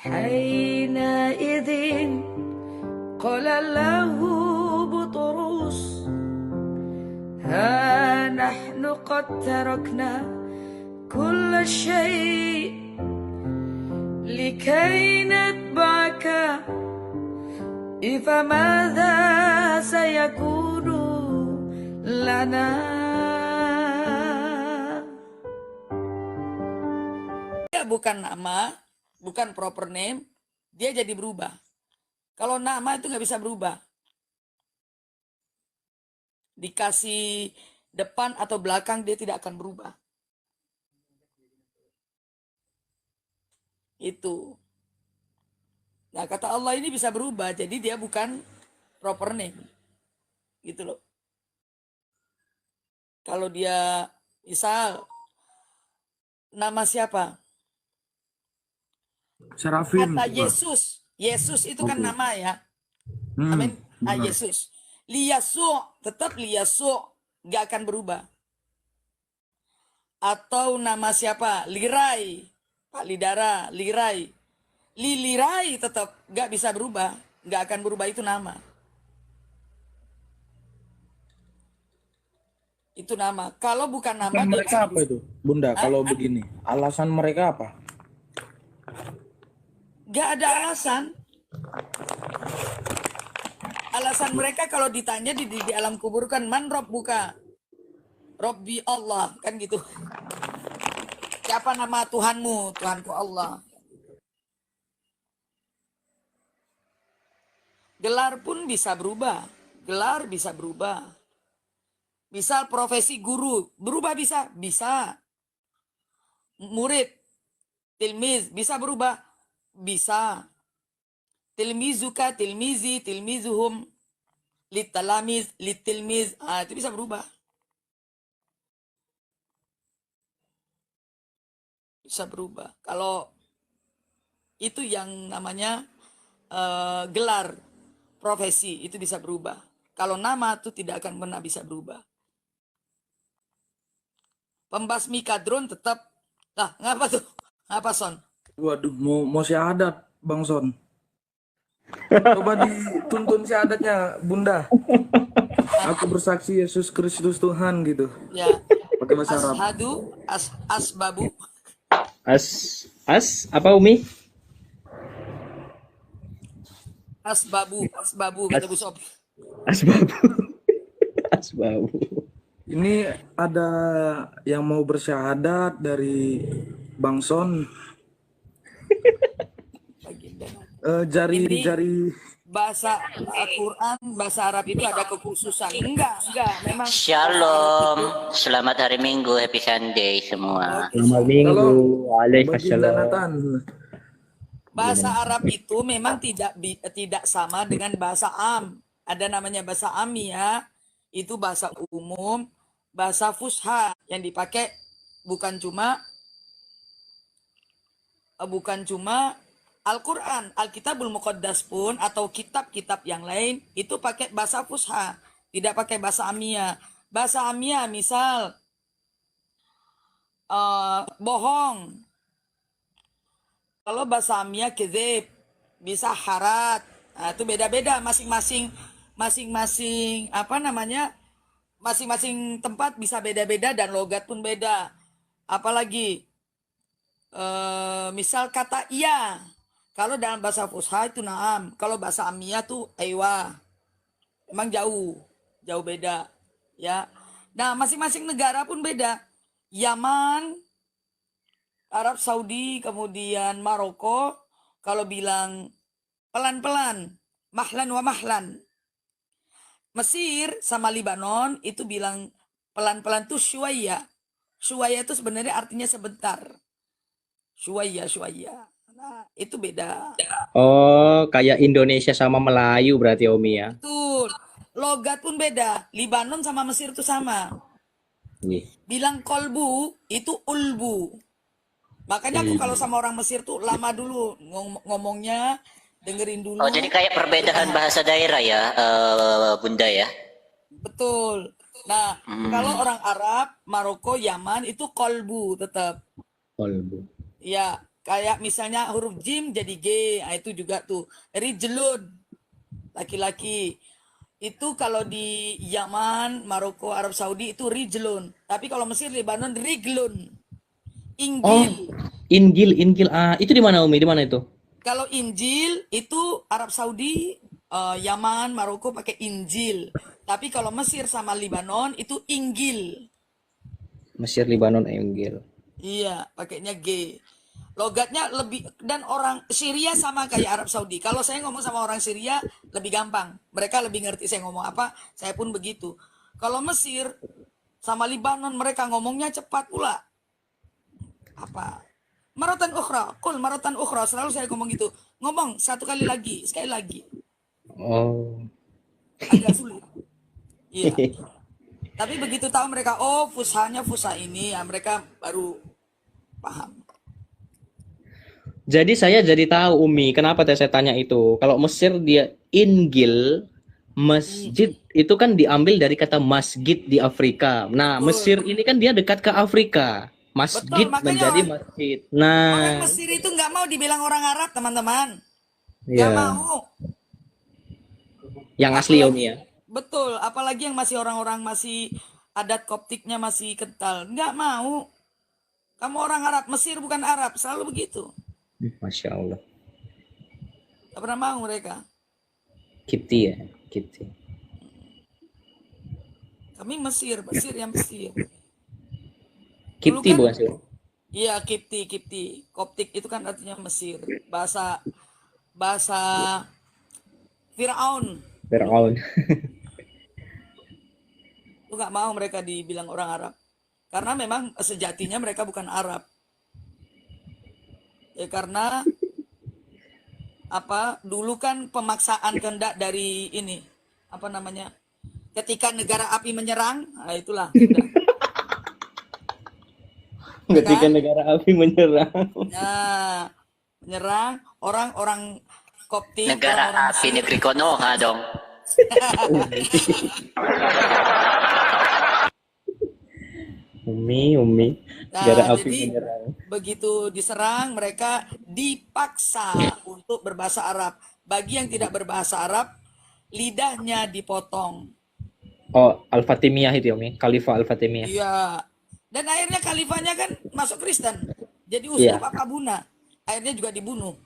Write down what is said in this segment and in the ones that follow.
حينئذ قال له بطرس ها نحن قد تركنا كل شيء لكي نتبعك فماذا سيكون لنا. Dia bukan nama, bukan proper name, dia jadi berubah. Kalau nama itu nggak bisa berubah. Dikasih depan atau belakang dia tidak akan berubah. Itu. Nah, kata Allah ini bisa berubah, jadi dia bukan proper name. Gitu loh. Kalau dia misal nama siapa? Serafim. Kata Yesus. Yesus itu kan nama ya. Amin. Yesus. Liyasu, tetap Liyasu, gak akan berubah. Atau nama siapa? Lirai. Pak Lidara, Lirai. Lirai tetap gak bisa berubah. Gak akan berubah, itu nama. Itu nama. Kalau bukan nama, Alasan mereka apa itu, Bunda? Kalau begini, alasan mereka apa? Gak ada alasan. Alasan mereka kalau ditanya di alam kubur kan, man rob buka. Robbi Allah, kan gitu. Siapa nama Tuhanmu? Tuhanku Allah. Gelar pun bisa berubah. Gelar bisa berubah. Misal profesi guru, berubah bisa? Bisa. Murid, tilmiz, bisa berubah? Bisa. Tilmizuka, tilmizi, tilmizuhum, litalamiz, litilmiz, itu bisa berubah. Bisa berubah. Kalau itu yang namanya gelar profesi, itu bisa berubah. Kalau nama itu tidak akan pernah bisa berubah. Pembasmi kadrun tetap. Lah, ngapa tuh? Ngapa, Son? Waduh, mau syahadat, Bang Son. Coba dituntun syahadatnya, Bunda. Aku bersaksi Yesus Kristus Tuhan gitu. Ya. Pakai bahasa Arab. Ashadu, asbabu. Apa Umi? Asbabu kata Bu Sob. Asbabu. Ini ada yang mau bersyahadat dari Bang Son. Jari Bahasa Al-Quran, bahasa Arab itu ada kekhususan. Enggak, memang. Shalom, selamat hari Minggu, happy Sunday semua. Selamat Minggu, waalaikumsalam. Bahasa Arab itu memang tidak sama dengan bahasa Am. Ada namanya bahasa Amiyah, itu bahasa umum, bahasa Fusha yang dipakai bukan cuma Al-Quran, Alkitabul Muqaddas pun atau kitab-kitab yang lain itu pakai bahasa Fusha, tidak pakai bahasa Amiyah. Bahasa Amiyah misal bohong. Kalau bahasa Amiyah kedzib, bisa harat. Nah, itu beda-beda masing-masing masing-masing tempat bisa beda-beda dan logat pun beda. Apalagi misal kata iya. Kalau dalam bahasa Fusha itu na'am. Kalau bahasa Amiyah tuh aywa. Emang jauh beda. Ya. Nah, masing-masing negara pun beda. Yaman, Arab Saudi, kemudian Maroko, kalau bilang pelan-pelan, mahlan wa mahlan. Mesir sama Libanon itu bilang pelan-pelan tuh syuwaya. Syuwaya itu sebenarnya artinya sebentar. Syuwaya. Nah, itu beda. Oh, kayak Indonesia sama Melayu berarti Umi ya? Betul. Logat pun beda. Libanon sama Mesir itu sama. Bilang kolbu itu ulbu. Makanya aku kalau sama orang Mesir tuh lama dulu ngomongnya, dengerin dulu. Oh, jadi kayak perbedaan bahasa daerah ya, Bunda ya? Betul. Nah, kalau orang Arab, Maroko, Yaman itu kolbu tetap. Kolbu. Ya, Kayak misalnya huruf jim jadi G, nah, itu juga tuh. Rijlun, laki-laki. Itu kalau di Yaman, Maroko, Arab Saudi itu rijlun. Tapi kalau Mesir, Lebanon, riglun. Oh, Inggil. Injil, Injil. Ah, itu di mana Umi? Di mana itu? Kalau Injil itu Arab Saudi, Yaman, Maroko pakai Injil. Tapi kalau Mesir sama Lebanon itu Inggil. Mesir, Libanon, Injil. Iya, pakainya G. Logatnya lebih, dan orang Syria sama kayak Arab Saudi. Kalau saya ngomong sama orang Syria lebih gampang. Mereka lebih ngerti saya ngomong apa, saya pun begitu. Kalau Mesir sama Lebanon mereka ngomongnya cepat pula. Apa? Maratan ukhra, kul maratan ukhra, selalu saya ngomong gitu. Ngomong satu kali lagi, sekali lagi. Oh. Agak sulit. Iya. Tapi begitu tahu mereka, oh fushanya fusa ini, ya mereka baru paham. Jadi saya jadi tahu Umi, kenapa saya tanya itu. Kalau Mesir dia Injil, masjid itu kan diambil dari kata masjid di Afrika. Nah, Betul. Mesir ini kan dia dekat ke Afrika. Masjid Betul, makanya menjadi masjid. orang Nah, Mesir itu nggak mau dibilang orang Arab, teman-teman. Nggak ya, mau. yang asli ya Umi Apalagi, ya. betul, apalagi yang masih orang-orang masih adat koptiknya masih kental. Nggak mau. Kamu orang Arab, Mesir bukan Arab, selalu begitu. Masya Allah. Nggak pernah mau mereka. Kipti ya, Kipti. Kami Mesir yang Mesir. Dulu Kipti kan, bukan sih? iya Kipti. Koptik itu kan artinya Mesir. Bahasa Firaun. Fir'aun. Itu nggak mau mereka dibilang orang Arab. Karena memang sejatinya mereka bukan Arab. Ya karena apa? Dulu kan pemaksaan kehendak dari ini, apa namanya? Ketika negara api menyerang, nah itulah sudah. Ketika Kan? negara api menyerang. Nah, menyerang orang-orang Koptik, Negara orang-orang api Mesir. negeri Konoha dong. Umi. Negara Nah, api jadi menyerang. begitu diserang, mereka dipaksa untuk berbahasa Arab. Bagi yang tidak berbahasa Arab, lidahnya dipotong. Oh, Al-Fatimiyah itu ya Umi. Khalifah Al-Fatimiyah. Iya. Dan akhirnya khalifahnya kan masuk Kristen. Jadi Iya. uskup Apabuna. Akhirnya juga dibunuh.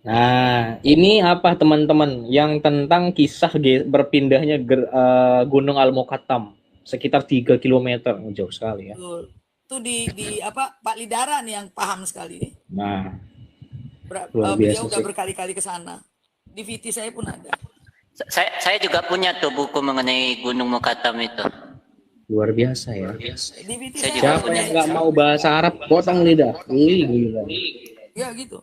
Nah, ini apa teman-teman yang tentang kisah berpindahnya Gunung Al-Muqattam sekitar 3 km, jauh sekali ya. Betul. Itu di apa Pak Lidaran yang paham sekali nih. Nah, luar Beliau biasa udah sih. berkali-kali ke sana. Di VT saya pun ada. Saya juga punya tuh buku mengenai Gunung Mukatam itu. Luar biasa ya. Di VT Saya saya juga ada. Siapa yang nggak mau bahasa Arab, potong lidah. Ih, gila. Ya gitu.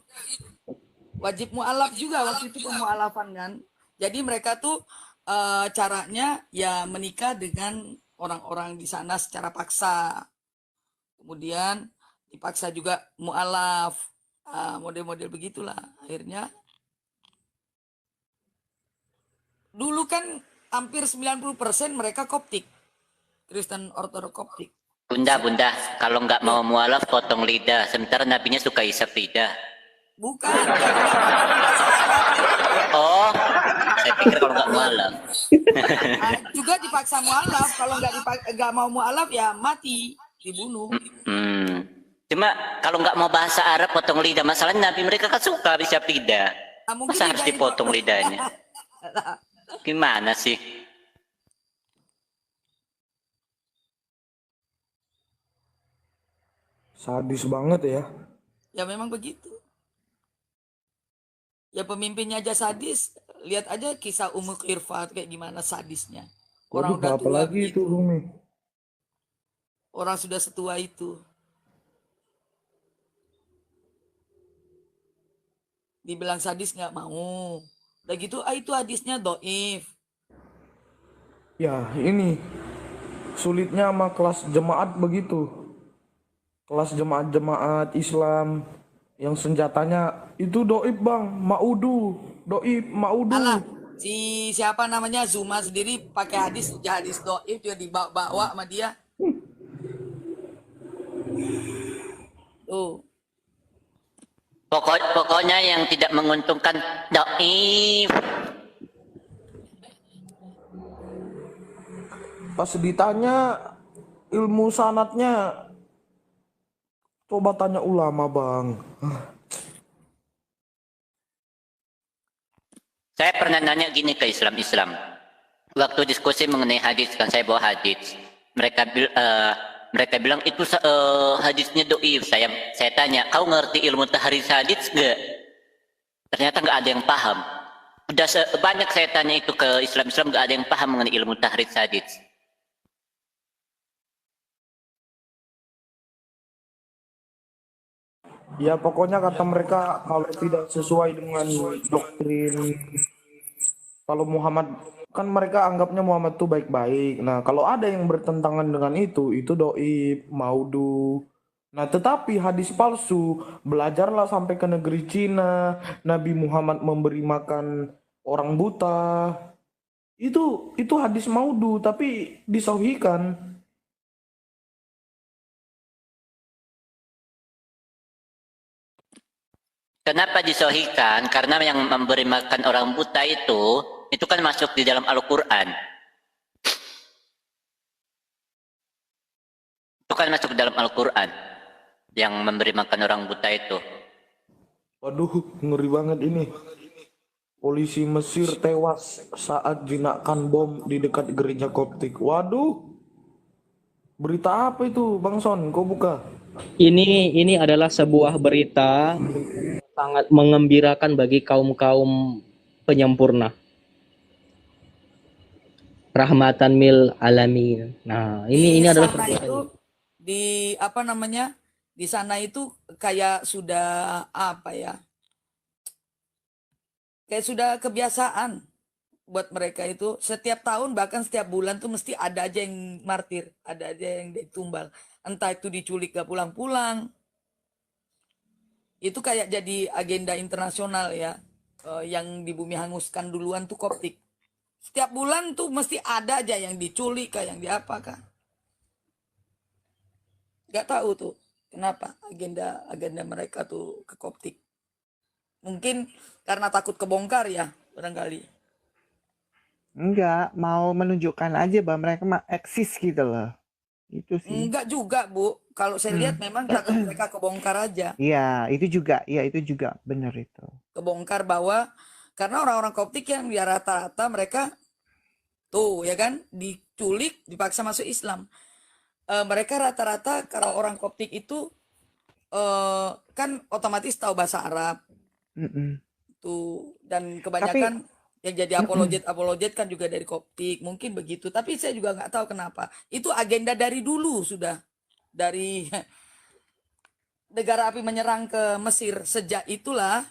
Wajib mu'alaf juga waktu itu pemu'alafan kan. Jadi mereka tuh caranya ya menikah dengan orang-orang di sana secara paksa. Kemudian dipaksa juga mu'alaf. Model-model begitulah. Akhirnya dulu kan hampir 90% mereka Koptik. Kristen Ortodok Koptik. Bunda, kalau nggak mau mualaf potong lidah. Sementara nabinya suka isap lidah. Bukan. Kalau nggak mau bahasa Arab. Oh, saya pikir kalau nggak mualaf. Juga dipaksa mu'alaf. Kalau nggak mau mu'alaf ya mati. Dibunuh. Cuma kalau nggak mau bahasa Arab potong lidah. Masalahnya nabi mereka kan suka isap lidah. Mungkin Masa harus lidahnya dipotong lidahnya? Gimana sih? Sadis banget ya. Ya memang begitu. Ya pemimpinnya aja sadis. Lihat aja kisah Ummu Khirfat kayak gimana sadisnya. Orang Waduh, udah tua apalagi itu begitu. Umi. Orang sudah setua itu. Dibilang sadis nggak mau. Udah gitu, itu hadisnya doif. Ya ini sulitnya sama kelas jemaat begitu. Kelas jemaat Islam yang senjatanya itu doib bang, maudu, doib, maudu. Alah, siapa namanya Zuma sendiri pakai hadis doif juga dibawa sama dia. Tuh. Pokoknya yang tidak menguntungkan doif. Pas ditanya ilmu sanatnya, coba tanya ulama, Bang. Saya pernah nanya gini ke Islam. Waktu diskusi mengenai hadis, kan saya bawa hadis. Mereka bilang itu hadisnya doif. Saya tanya, kau ngerti ilmu tahrij hadis gak? Ternyata nggak ada yang paham. Udah banyak saya tanya itu ke Islam nggak ada yang paham mengenai ilmu tahrij hadis. Ya pokoknya kata mereka kalau tidak sesuai dengan doktrin, kalau Muhammad, kan mereka anggapnya Muhammad tuh baik-baik. Nah kalau ada yang bertentangan dengan itu doib, maudu. Nah tetapi hadis palsu, belajarlah sampai ke negeri Cina, Nabi Muhammad memberi makan orang buta. Itu hadis maudu tapi disauhikan. Kenapa disohikan? Karena yang memberi makan orang buta itu kan masuk di dalam Al-Quran. Itu kan masuk di dalam Al-Quran. Yang memberi makan orang buta itu. Waduh, ngeri banget ini. Polisi Mesir tewas saat jinakkan bom di dekat gereja Koptik. Waduh, berita apa itu, Bang Son? Kau buka? Ini adalah sebuah berita sangat mengembirakan bagi kaum-kaum penyempurna. Rahmatan mil alamin. Nah, ini adalah sana itu di apa namanya? Di sana itu kayak sudah apa ya? Kayak sudah kebiasaan buat mereka itu setiap tahun bahkan setiap bulan tuh mesti ada aja yang martir, ada aja yang ditumbal. Entah itu diculik gak pulang-pulang. Itu kayak jadi agenda internasional ya. Yang di bumi hanguskan duluan tuh Koptik. Setiap bulan tuh mesti ada aja yang diculik kah, yang diapa kah. Gak tahu tuh kenapa agenda mereka tuh ke Koptik. Mungkin karena takut kebongkar ya, barangkali. Enggak, mau menunjukkan aja bahwa mereka mah eksis gitu loh. Itu sih. Enggak juga, Bu. Kalau saya lihat memang takut mereka kebongkar aja. Iya, itu juga benar itu. Kebongkar bahwa karena orang-orang Koptik yang ya rata-rata mereka tuh ya kan diculik, dipaksa masuk Islam. Mereka rata-rata kalau orang Koptik itu kan otomatis tahu bahasa Arab tuh, dan kebanyakan yang jadi apologet kan juga dari Koptik, mungkin begitu. Tapi saya juga nggak tahu kenapa. Itu agenda dari dulu sudah, dari negara api menyerang ke Mesir, sejak itulah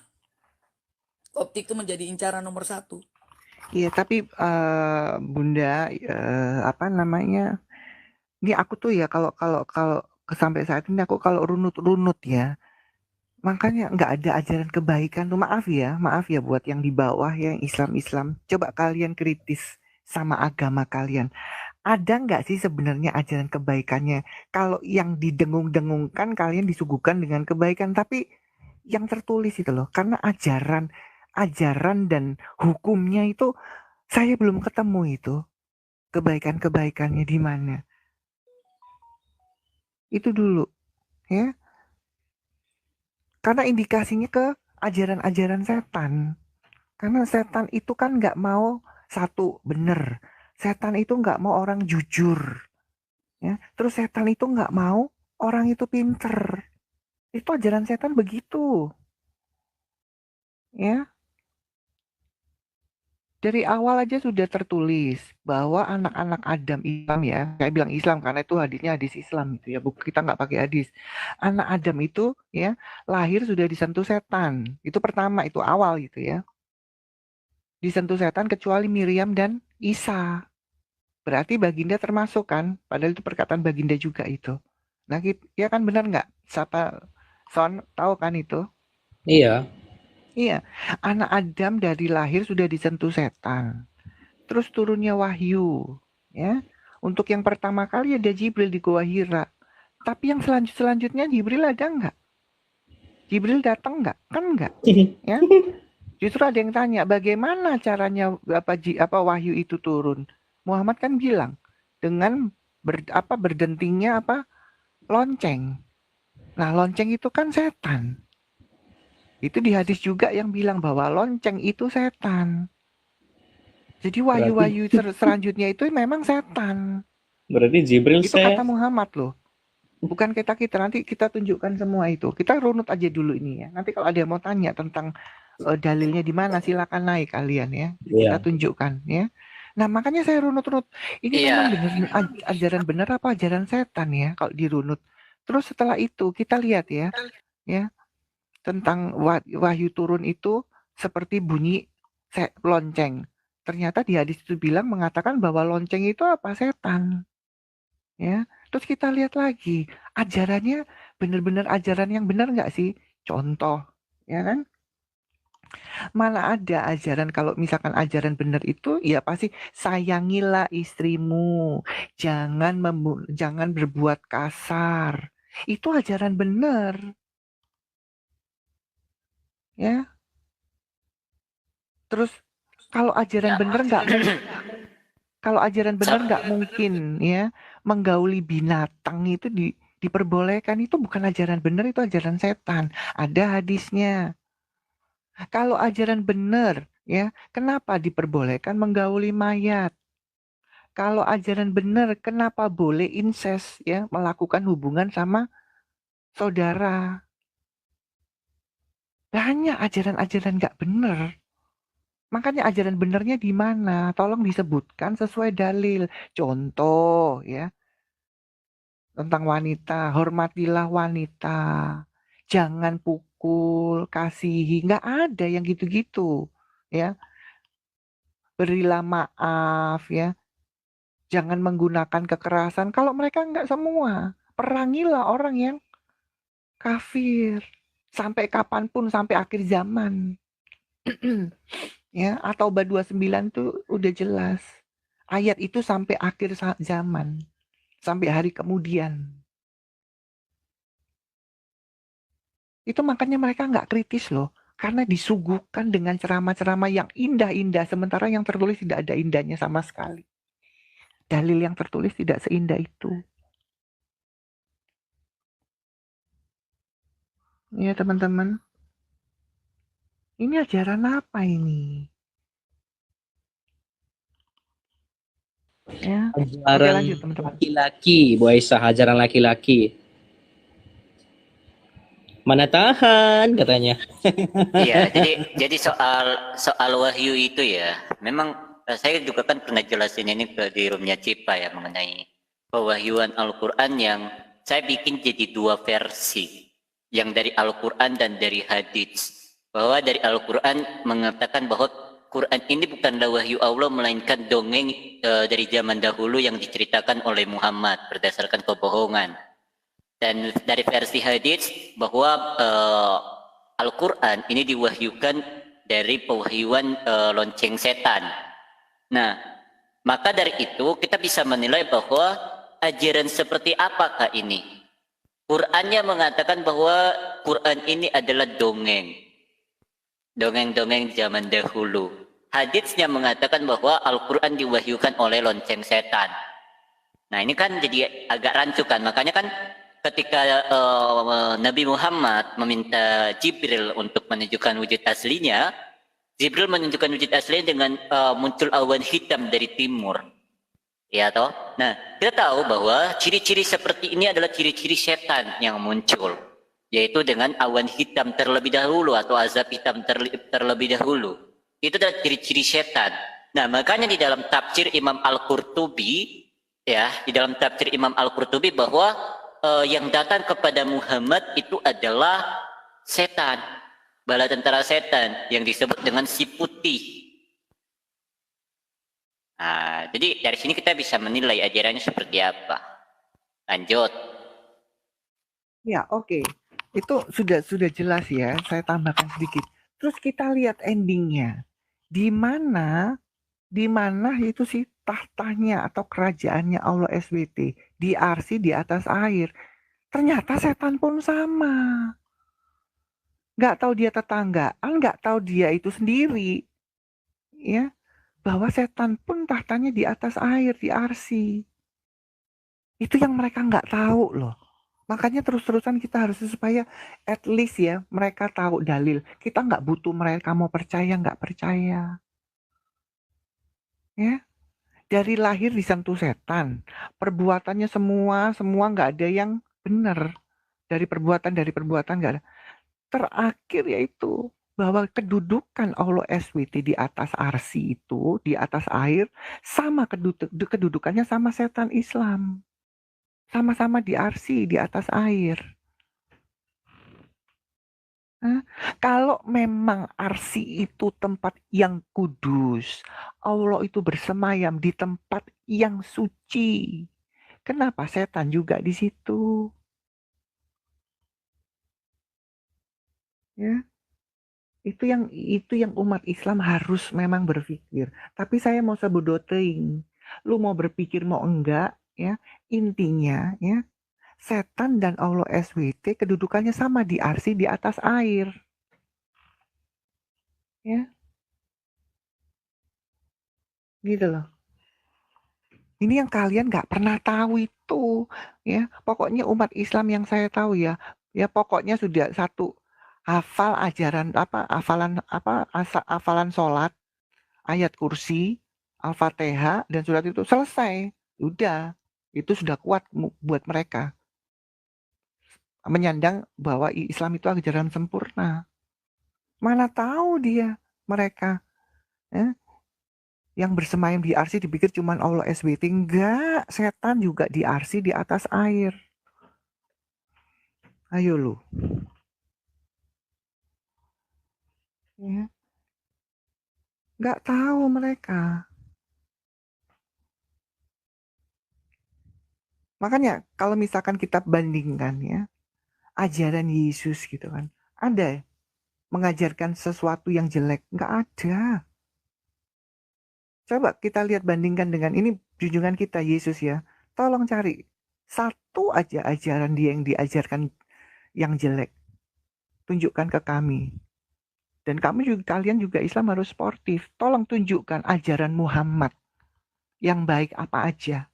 Koptik itu menjadi incaran nomor 1. Iya, tapi Bunda, apa namanya? Ini aku tuh ya kalau sampai saat ini aku kalau runut ya, makanya nggak ada ajaran kebaikan tuh. Maaf ya buat yang di bawah ya, yang Islam. Coba kalian kritis sama agama kalian. Ada nggak sih sebenarnya ajaran kebaikannya? Kalau yang didengung-dengungkan kalian disuguhkan dengan kebaikan, tapi yang tertulis itu loh, karena ajaran dan hukumnya itu saya belum ketemu itu kebaikannya di mana. Itu dulu ya. Karena indikasinya ke ajaran-ajaran setan. Karena setan itu kan nggak mau satu bener. Setan itu nggak mau orang jujur. Ya. Terus setan itu nggak mau orang itu pinter. Itu ajaran setan begitu. Ya. Dari awal aja sudah tertulis bahwa anak-anak Adam Islam ya, saya bilang Islam karena itu hadisnya hadis Islam gitu ya, kita nggak pakai hadis. Anak Adam itu ya lahir sudah disentuh setan, itu pertama, itu awal gitu ya. Disentuh setan kecuali Miriam dan Isa. Berarti baginda termasuk kan, padahal itu perkataan baginda juga itu. Nah ya kan benar nggak? Siapa Son tahu kan itu? Iya. Iya, anak Adam dari lahir sudah disentuh setan. Terus turunnya wahyu, ya. Untuk yang pertama kali ada Jibril di Gua Hira. Tapi yang selanjutnya Jibril ada nggak? Jibril datang nggak? Kan nggak, ya. Justru ada yang tanya, bagaimana caranya wahyu itu turun? Muhammad kan bilang dengan berdentingnya lonceng. Nah, lonceng itu kan setan. Itu di hadis juga yang bilang bahwa lonceng itu setan. Jadi Berarti wahyu-wahyu selanjutnya itu memang setan. berarti Jibril Itu saya kata Muhammad loh. Bukan kita nanti kita tunjukkan semua itu. Kita runut aja dulu ini ya. Nanti kalau ada yang mau tanya tentang dalilnya di mana, silakan naik kalian ya. Kita ya. tunjukkan ya. Nah, makanya saya runut-runut. Ini memang Iya. benar ajaran benar apa ajaran setan ya kalau dirunut. Terus setelah itu kita lihat ya tentang wahyu turun itu seperti bunyi lonceng. Ternyata di hadis itu mengatakan bahwa lonceng itu apa? Setan. Ya. Terus kita lihat lagi, ajarannya benar-benar ajaran yang benar nggak sih? Contoh, ya kan? Mana ada ajaran kalau misalkan ajaran benar itu ya pasti sayangilah istrimu, jangan berbuat kasar. Itu ajaran benar, ya. Terus kalau ajaran benar nggak mungkin ya menggauli binatang itu diperbolehkan, itu bukan ajaran benar, itu ajaran setan. Ada hadisnya. Kalau ajaran benar ya, kenapa diperbolehkan menggauli mayat? Kalau ajaran benar, kenapa boleh incest ya, melakukan hubungan sama saudara? Banyak ajaran-ajaran nggak benar. Makanya ajaran benernya di mana? Tolong disebutkan sesuai dalil. Contoh ya, tentang wanita, hormatilah wanita. Jangan pukul, kasihi, nggak ada yang gitu-gitu. Ya, berilah maaf ya. Jangan menggunakan kekerasan. Kalau mereka nggak semua, perangilah orang yang kafir. Sampai kapanpun, sampai akhir zaman. Ya, atau Taubah 29 tuh udah jelas. Ayat itu sampai akhir zaman. Sampai hari kemudian. Itu makanya mereka nggak kritis loh. Karena disuguhkan dengan ceramah-ceramah yang indah-indah. Sementara yang tertulis tidak ada indahnya sama sekali. Dalil yang tertulis tidak seindah itu. Ya teman-teman. Ini ajaran apa ini? Ya. Oke, Ajaran lanjut teman-teman. laki-laki, Bu Aisyah, ajaran laki-laki. Mana tahan katanya. Iya, jadi soal wahyu itu ya, memang saya juga kan pernah jelasin ini di roomnya Cipa ya mengenai pewahyuan Al-Quran yang saya bikin jadi dua versi, yang dari Al-Quran dan dari hadits. Bahwa dari Al-Quran mengatakan bahwa Quran ini bukanlah wahyu Allah melainkan dongeng dari zaman dahulu yang diceritakan oleh Muhammad berdasarkan kebohongan. Dan dari versi hadits bahwa Al-Quran ini diwahyukan dari pewahyuan lonceng setan. Nah, maka dari itu kita bisa menilai bahwa ajaran seperti apakah ini? Qurannya mengatakan bahwa Quran ini adalah dongeng. Dongeng-dongeng zaman dahulu. Haditsnya mengatakan bahwa Al-Quran diwahyukan oleh lonceng setan. Nah, ini kan jadi agak rancu kan. Makanya kan ketika Nabi Muhammad meminta Jibril untuk menunjukkan wujud aslinya, Jibril menunjukkan wujud aslinya dengan muncul awan hitam dari timur. Ya toh? Nah, kita tahu bahwa ciri-ciri seperti ini adalah ciri-ciri setan yang muncul, yaitu dengan awan hitam terlebih dahulu atau azab hitam terlebih dahulu. Itu adalah ciri-ciri setan. Nah, makanya di dalam tafsir Imam Al-Qurtubi, ya, di dalam tafsir Imam Al-Qurtubi bahwa yang datang kepada Muhammad itu adalah setan, bala tentara setan yang disebut dengan si putih. Nah, jadi dari sini kita bisa menilai ajarannya seperti apa. Lanjut. Ya, oke. Itu sudah jelas ya. Saya tambahkan sedikit. Terus kita lihat endingnya. Di mana itu sih tahtanya atau kerajaannya Allah SWT di arsy di atas air. Ternyata setan pun sama. nggak tahu dia tetanggaan, nggak tahu dia itu sendiri, ya, bahwa setan pun tahtanya di atas air, di arsi. Itu yang mereka nggak tahu loh. Makanya terus-terusan kita harus supaya at least ya mereka tahu dalil. Kita nggak butuh mereka mau percaya nggak percaya. Ya, dari lahir disentuh setan. Perbuatannya semua nggak ada yang benar. Dari perbuatan nggak ada. Terakhir yaitu bahwa kedudukan Allah SWT di atas arsi itu, di atas air, sama kedudukannya sama setan Islam. Sama-sama di arsi, di atas air. Hah? Kalau memang arsi itu tempat yang kudus, Allah itu bersemayam di tempat yang suci. Kenapa setan juga di situ? Ya, itu yang umat Islam harus memang berpikir. Tapi saya mau sebut teuing. Lu mau berpikir mau enggak, ya. Intinya, ya, setan dan Allah SWT kedudukannya sama di arsi di atas air, ya. Gitu loh. Ini yang kalian nggak pernah tahu itu, ya. Pokoknya umat Islam yang saya tahu ya, ya pokoknya sudah satu hafal ajaran apa, hafalan sholat, ayat kursi, Al-Fatihah dan surat itu selesai. Udah, itu sudah kuat buat mereka menyandang bahwa Islam itu ajaran sempurna. Mana tahu dia mereka, ya, yang bersemayam di arsi dipikir cuman Allah SWT. Enggak, setan juga di arsi di atas air. Ayo lu. Ya. Nggak tahu mereka. Makanya kalau misalkan kita bandingkan ya, ajaran Yesus gitu kan. Ada mengajarkan sesuatu yang jelek? Nggak ada. Coba kita lihat bandingkan dengan ini junjungan kita Yesus ya. Tolong cari satu aja ajaran dia yang diajarkan yang jelek. Tunjukkan ke kami. Dan kalian juga Islam harus sportif. Tolong tunjukkan ajaran Muhammad yang baik apa aja.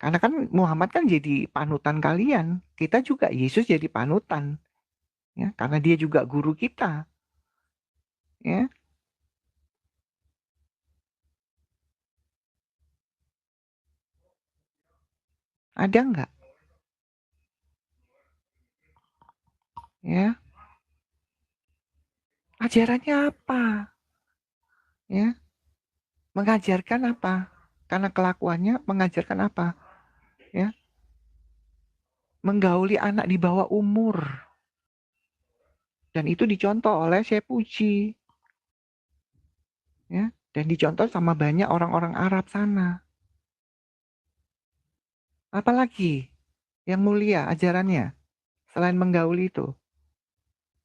Karena kan Muhammad kan jadi panutan kalian. Kita juga Yesus jadi panutan. Ya, karena dia juga guru kita. Ya, ada nggak? Ya, ajarannya apa? Ya, mengajarkan apa? Karena kelakuannya mengajarkan apa? Ya, menggauli anak di bawah umur. Dan itu dicontoh oleh Syekh Puji. Ya, dan dicontoh sama banyak orang-orang Arab sana. Apalagi yang mulia ajarannya selain menggauli itu?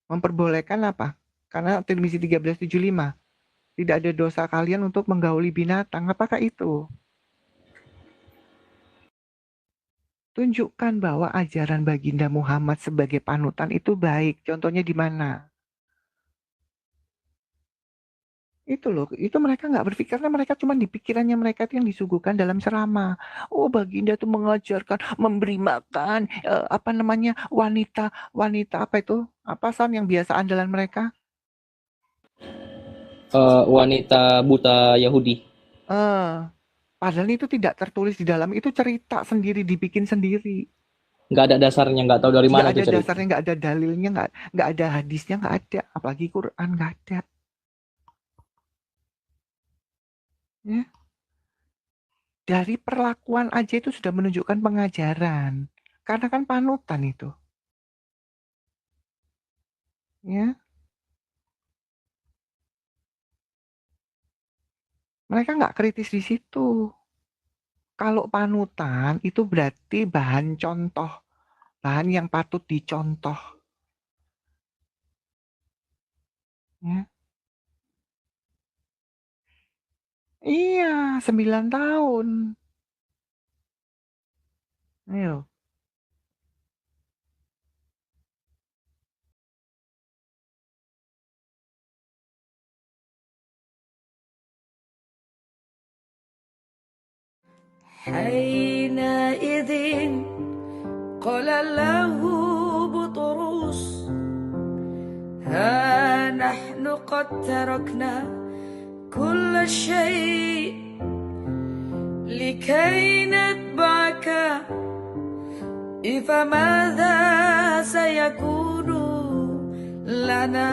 Memperbolehkan apa? Karena Tirmizi 1375, tidak ada dosa kalian untuk menggauli binatang. Apakah itu? Tunjukkan bahwa ajaran baginda Muhammad sebagai panutan itu baik. Contohnya di mana? Itu loh, itu mereka nggak berpikir, karena mereka cuma di pikirannya mereka itu yang disuguhkan dalam ceramah. Oh, baginda itu mengajarkan, memberi makan, apa namanya, wanita, wanita apa itu? Apa San yang biasa andalan mereka? Wanita buta Yahudi. Eh, Padahal itu tidak tertulis di dalam, itu cerita sendiri, dibikin sendiri. Nggak ada dasarnya, nggak tahu dari Nggak mana ada tuh cerita. dasarnya, nggak ada dalilnya, nggak ada hadisnya, nggak ada. Apalagi Quran, nggak ada. Ya. Dari perlakuan aja itu sudah menunjukkan pengajaran. Karena kan panutan itu. Ya. Mereka nggak kritis di situ. Kalau panutan itu berarti bahan contoh. Bahan yang patut dicontoh. Ya. Iya, 9 tahun. Ayo. حينئذ قال له بطرس ها نحن قد تركنا كل شيء لكي نتبعك فماذا سيكون لنا